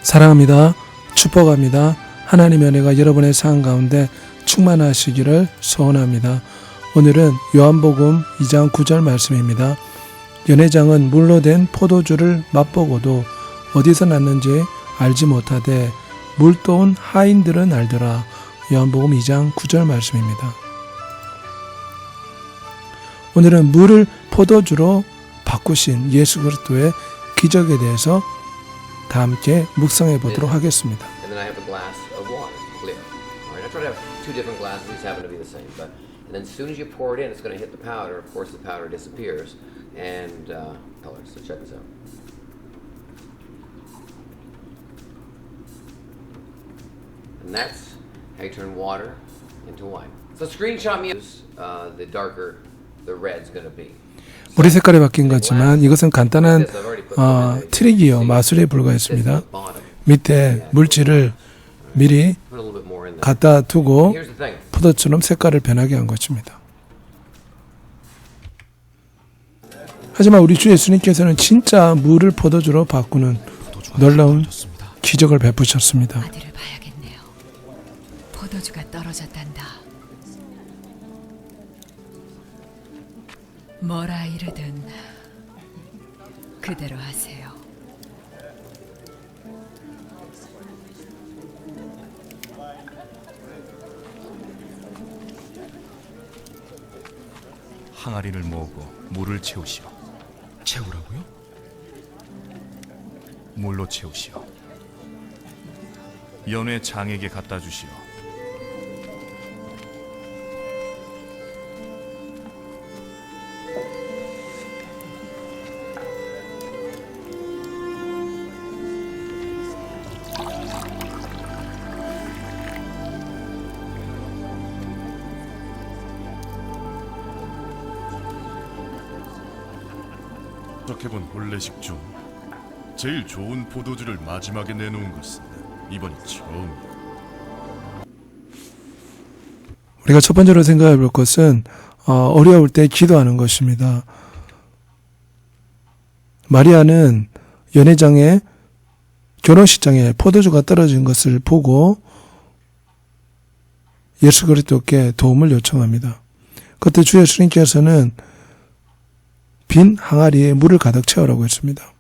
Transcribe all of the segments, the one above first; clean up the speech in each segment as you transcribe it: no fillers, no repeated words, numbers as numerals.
사랑합니다. 축복합니다. 하나님의 은혜가 여러분의 삶 가운데 충만하시기를 소원합니다. 오늘은 요한복음 2장 9절 말씀입니다. 연회장은 물로 된 포도주를 맛보고도 어디서 났는지 알지 못하되 물도온 하인들은 알더라. 요한복음 2장 9절 말씀입니다. 오늘은 물을 포도주로 바꾸신 예수 그리스도의 기적에 대해서 다 함께 묵상해 보도록 하겠습니다. And then I have a glass of water, clear. All right, I try to have two different glasses. These happen to be the same, but and then as soon as you pour it in, it's going to hit the powder. Of course, the powder disappears and colors. So check this out. And that's how you turn water into wine. So screenshot me the darker the red's going to be. 물의 색깔이 바뀐 거지만 이것은 간단한 트릭이요 마술에 불과했습니다. 밑에 물질을 미리 갖다 두고 포도처럼 색깔을 변하게 한 것입니다. 하지만 우리 주 예수님께서는 진짜 물을 포도주로 바꾸는 놀라운 기적을 베푸셨습니다. 아들을 봐야겠네요. 포도주가 떨어졌단다. 뭐라 이르든 그대로 하세요. 항아리를 모으고 물을 채우시오. 채우라고요? 물로 채우시오. 연회 장에게 갖다 주시오. 해본 본래식 중 제일 좋은 포도주를 마지막에 내놓은 것은 이번이 처음이야. 우리가 첫 번째로 생각해 볼 것은 어려울 때 기도하는 것입니다. 마리아는 연회장에 결혼식장에 포도주가 떨어진 것을 보고 예수 그리스도께 도움을 요청합니다. 그때 주 예수님께서는 빈 항아리에 물을 가득 채우라고 했습니다.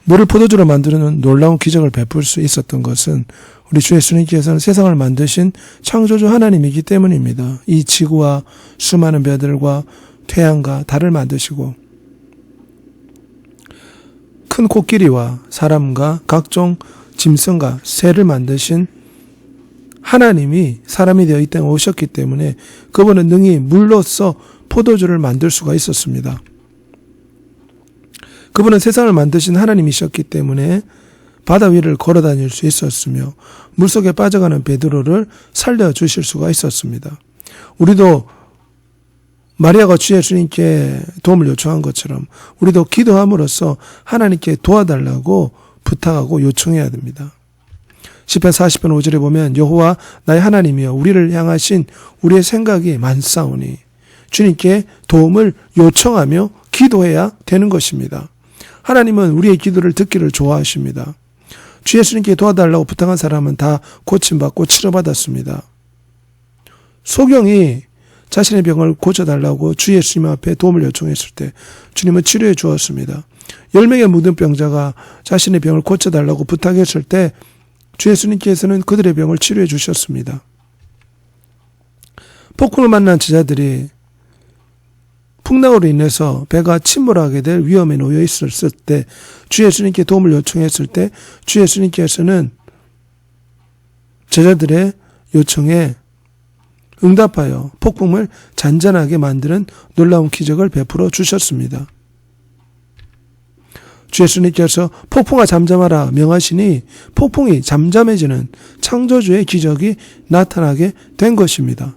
물을 포도주로 만드는 놀라운 기적을 베풀 수 있었던 것은 우리 주 예수님께서는 세상을 만드신 창조주 하나님이기 때문입니다. 이 지구와 수많은 별들과 태양과 달을 만드시고 큰 코끼리와 사람과 각종 짐승과 새를 만드신 하나님이 사람이 되어 이 땅에 오셨기 때문에 그분은 능히 물로써 포도주를 만들 수가 있었습니다. 그분은 세상을 만드신 하나님이셨기 때문에 바다 위를 걸어 다닐 수 있었으며 물속에 빠져가는 베드로를 살려주실 수가 있었습니다. 우리도 마리아가 주 예수님께 도움을 요청한 것처럼 우리도 기도함으로써 하나님께 도와달라고 부탁하고 요청해야 됩니다. 시편 40편 5절에 보면 여호와 나의 하나님이여 우리를 향하신 우리의 생각이 많사오니 주님께 도움을 요청하며 기도해야 되는 것입니다. 하나님은 우리의 기도를 듣기를 좋아하십니다. 주 예수님께 도와달라고 부탁한 사람은 다 고침받고 치료받았습니다. 소경이 자신의 병을 고쳐달라고 주 예수님 앞에 도움을 요청했을 때 주님은 치료해 주었습니다. 10명의 무덤병자가 자신의 병을 고쳐달라고 부탁했을 때 주 예수님께서는 그들의 병을 치료해 주셨습니다. 폭풍을 만난 제자들이 풍랑으로 인해서 배가 침몰하게 될 위험에 놓여 있었을 때 주 예수님께 도움을 요청했을 때 주 예수님께서는 제자들의 요청에 응답하여 폭풍을 잔잔하게 만드는 놀라운 기적을 베풀어 주셨습니다. 주 예수님께서 폭풍아 잠잠하라 명하시니 폭풍이 잠잠해지는 창조주의 기적이 나타나게 된 것입니다.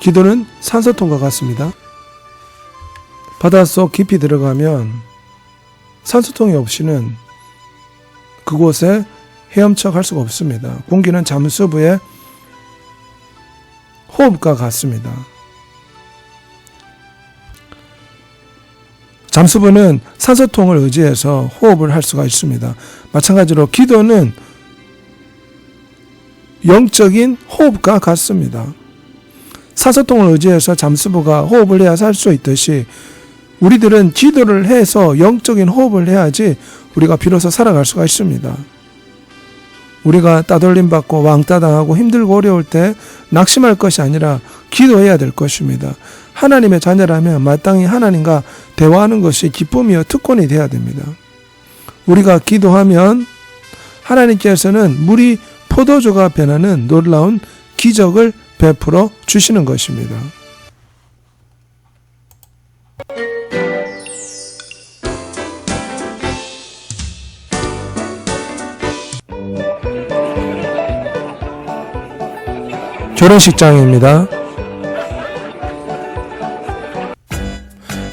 기도는 산소통과 같습니다. 바닷속 깊이 들어가면 산소통이 없이는 그곳에 헤엄쳐 갈 수가 없습니다. 공기는 잠수부의 호흡과 같습니다. 잠수부는 산소통을 의지해서 호흡을 할 수가 있습니다. 마찬가지로 기도는 영적인 호흡과 같습니다. 산소통을 의지해서 잠수부가 호흡을 해야 살 수 있듯이 우리들은 기도를 해서 영적인 호흡을 해야지 우리가 비로소 살아갈 수가 있습니다. 우리가 따돌림 받고 왕따 당하고 힘들고 어려울 때 낙심할 것이 아니라 기도해야 될 것입니다. 하나님의 자녀라면 마땅히 하나님과 대화하는 것이 기쁨이요 특권이 되어야 됩니다. 우리가 기도하면 하나님께서는 물이 포도주가 변하는 놀라운 기적을 베풀어 주시는 것입니다. 결혼식장입니다.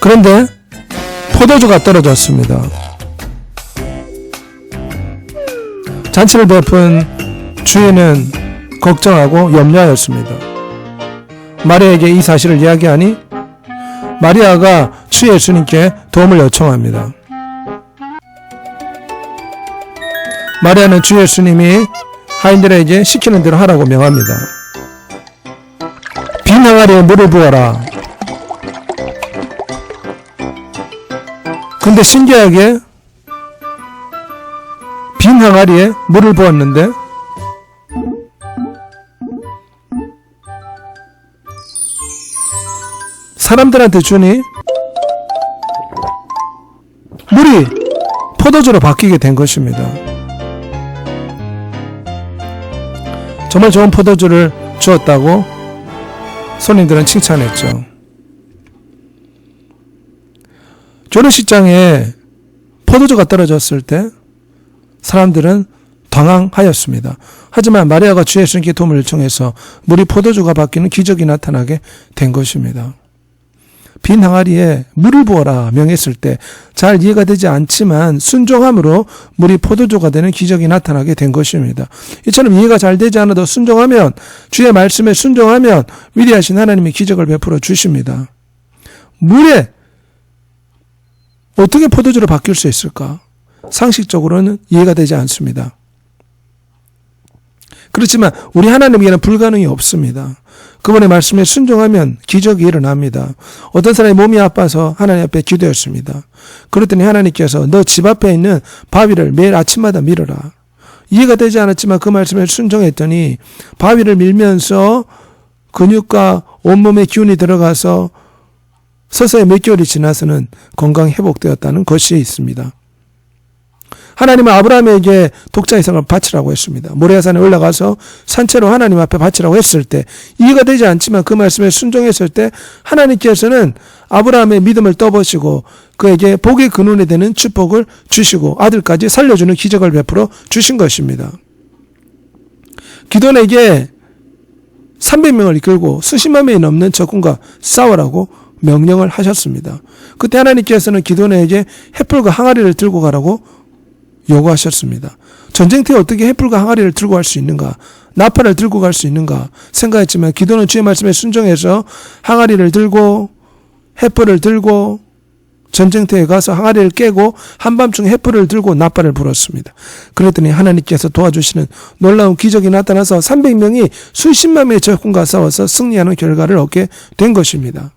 그런데 포도주가 떨어졌습니다. 잔치를 베푼 주인은 걱정하고 염려하였습니다. 마리아에게 이 사실을 이야기하니 마리아가 주 예수님께 도움을 요청합니다. 마리아는 주 예수님이 하인들에게 시키는 대로 하라고 명합니다. 빈 항아리에 물을 부어라. 근데 신기하게 빈 항아리에 물을 부었는데 사람들한테 주니 물이 포도주로 바뀌게 된 것입니다. 정말 좋은 포도주를 주었다고 손님들은 칭찬했죠. 결혼식장에 포도주가 떨어졌을 때 사람들은 당황하였습니다. 하지만 마리아가 주 예수님께 도움을 요청해서 물이 포도주가 바뀌는 기적이 나타나게 된 것입니다. 빈 항아리에 물을 부어라 명했을 때 잘 이해가 되지 않지만 순종함으로 물이 포도주가 되는 기적이 나타나게 된 것입니다. 이처럼 이해가 잘 되지 않아도 순종하면, 주의 말씀에 순종하면 위대하신 하나님이 기적을 베풀어 주십니다. 물에 어떻게 포도주로 바뀔 수 있을까? 상식적으로는 이해가 되지 않습니다. 그렇지만 우리 하나님에게는 불가능이 없습니다. 그분의 말씀에 순종하면 기적이 일어납니다. 어떤 사람이 몸이 아파서 하나님 앞에 기도했습니다. 그랬더니 하나님께서 너 집 앞에 있는 바위를 매일 아침마다 밀어라. 이해가 되지 않았지만 그 말씀에 순종했더니 바위를 밀면서 근육과 온몸에 기운이 들어가서 서서히 몇 개월이 지나서는 건강이 회복되었다는 것이 있습니다. 하나님은 아브라함에게 독자이삭을 바치라고 했습니다. 모리아산에 올라가서 산채로 하나님 앞에 바치라고 했을 때 이해가 되지 않지만 그 말씀에 순종했을 때 하나님께서는 아브라함의 믿음을 떠보시고 그에게 복의 근원이 되는 축복을 주시고 아들까지 살려주는 기적을 베풀어 주신 것입니다. 기돈에게 300명을 이끌고 수십만 명이 넘는 적군과 싸우라고 명령을 하셨습니다. 그때 하나님께서는 기돈에게 횃불과 항아리를 들고 가라고 요구하셨습니다. 전쟁터에 어떻게 횃불과 항아리를 들고 갈 수 있는가? 나팔을 들고 갈 수 있는가? 생각했지만 기도는 주의 말씀에 순종해서 항아리를 들고 횃불을 들고 전쟁터에 가서 항아리를 깨고 한밤중에 횃불을 들고 나팔을 불었습니다. 그랬더니 하나님께서 도와주시는 놀라운 기적이 나타나서 300명이 수십만 명의 적군과 싸워서 승리하는 결과를 얻게 된 것입니다.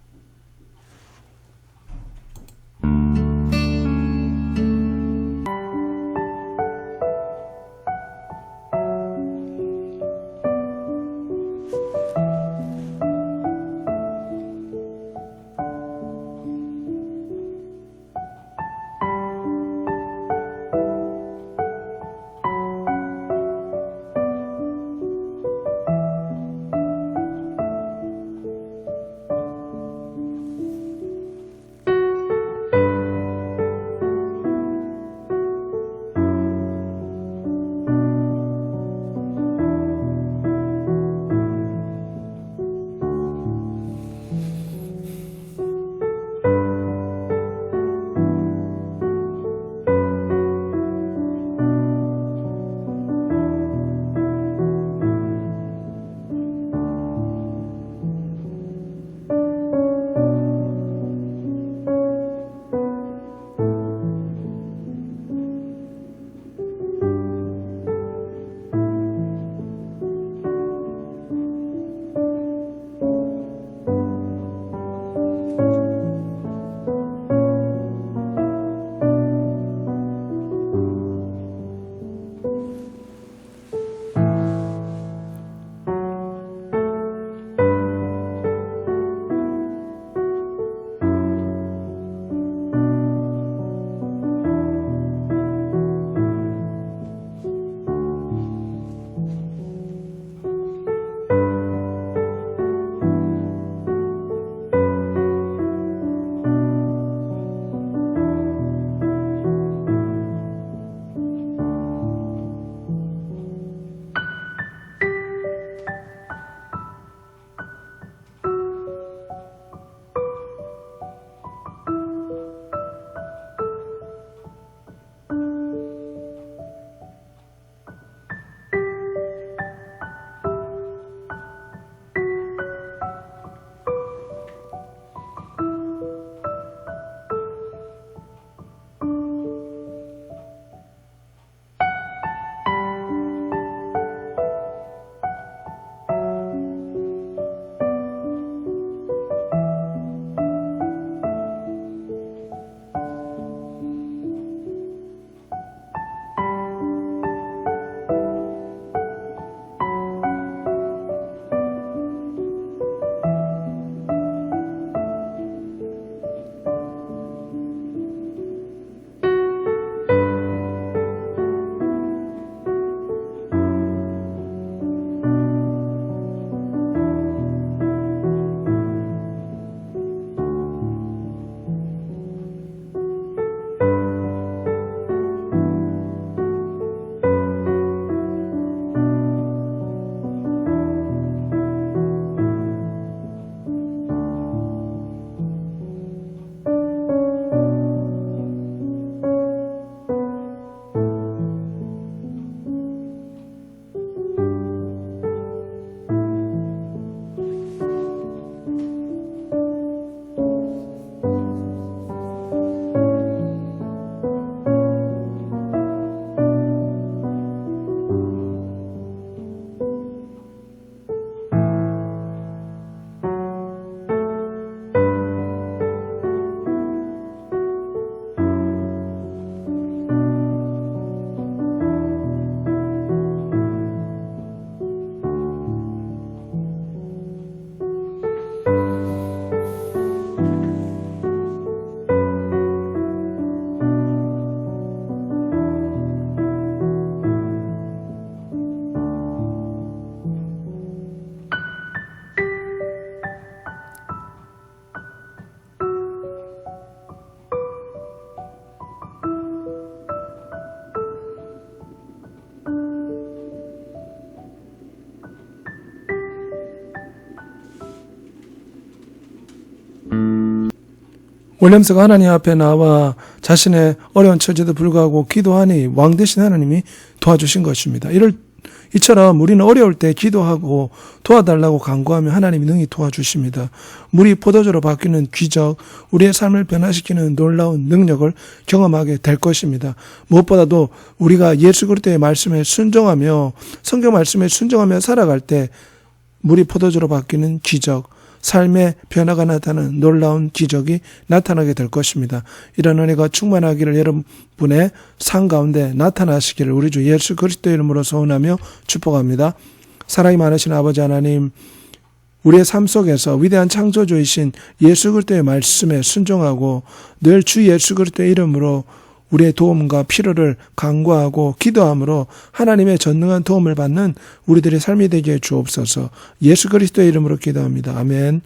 윌리엄스가 하나님 앞에 나와 자신의 어려운 처지에도 불구하고 기도하니 왕 대신 하나님이 도와주신 것입니다. 이처럼 우리는 어려울 때 기도하고 도와달라고 간구하면 하나님이 능히 도와주십니다. 물이 포도주로 바뀌는 기적, 우리의 삶을 변화시키는 놀라운 능력을 경험하게 될 것입니다. 무엇보다도 우리가 예수 그리스도의 말씀에 순종하며 성경 말씀에 순종하며 살아갈 때 물이 포도주로 바뀌는 기적, 삶의 변화가 나타나는 놀라운 기적이 나타나게 될 것입니다. 이런 은혜가 충만하기를 여러분의 삶 가운데 나타나시기를 우리 주 예수 그리스도 이름으로 소원하며 축복합니다. 사랑이 많으신 아버지 하나님, 우리의 삶 속에서 위대한 창조주이신 예수 그리스도의 말씀에 순종하고 늘 주 예수 그리스도의 이름으로 우리의 도움과 필요를 간구하고 기도함으로 하나님의 전능한 도움을 받는 우리들의 삶이 되게 해 주옵소서. 예수 그리스도의 이름으로 기도합니다. 아멘.